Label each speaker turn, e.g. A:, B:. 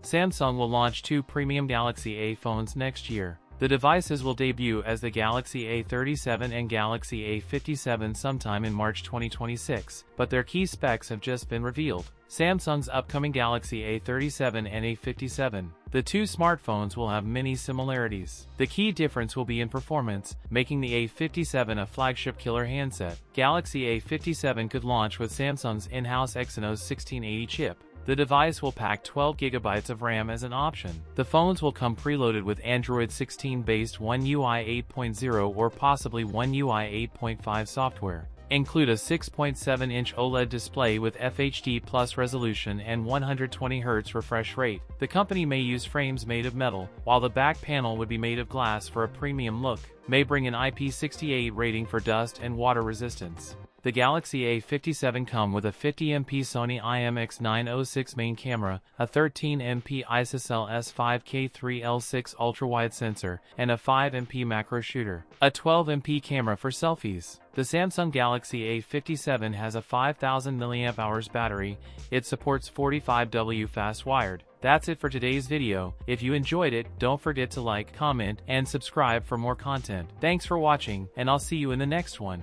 A: Samsung will launch 2 premium Galaxy A phones next year. The devices will debut as the Galaxy A37 and Galaxy A57 sometime in March 2026, but their key specs have just been revealed. Samsung's upcoming Galaxy A37 and A57. The two smartphones will have many similarities. The key difference will be in performance, making the A57 a flagship killer handset. Galaxy A57 could launch with Samsung's in-house Exynos 1680 chip. The device will pack 12 GB of RAM as an option. The phones will come preloaded with Android 16-based One UI 8.0 or possibly One UI 8.5 software. Include a 6.7-inch OLED display with FHD+ resolution and 120Hz refresh rate. The company may use frames made of metal, while the back panel would be made of glass for a premium look. May bring an IP68 rating for dust and water resistance. The Galaxy A57 come with a 50MP Sony IMX906 main camera, a 13MP ISOCELL S5K3L6 ultrawide sensor, and a 5MP macro shooter. A 12MP camera for selfies. The Samsung Galaxy A57 has a 5000 mAh battery. It supports 45W fast wired. That's it for today's video. If you enjoyed it, don't forget to like, comment, and subscribe for more content. Thanks for watching, and I'll see you in the next one.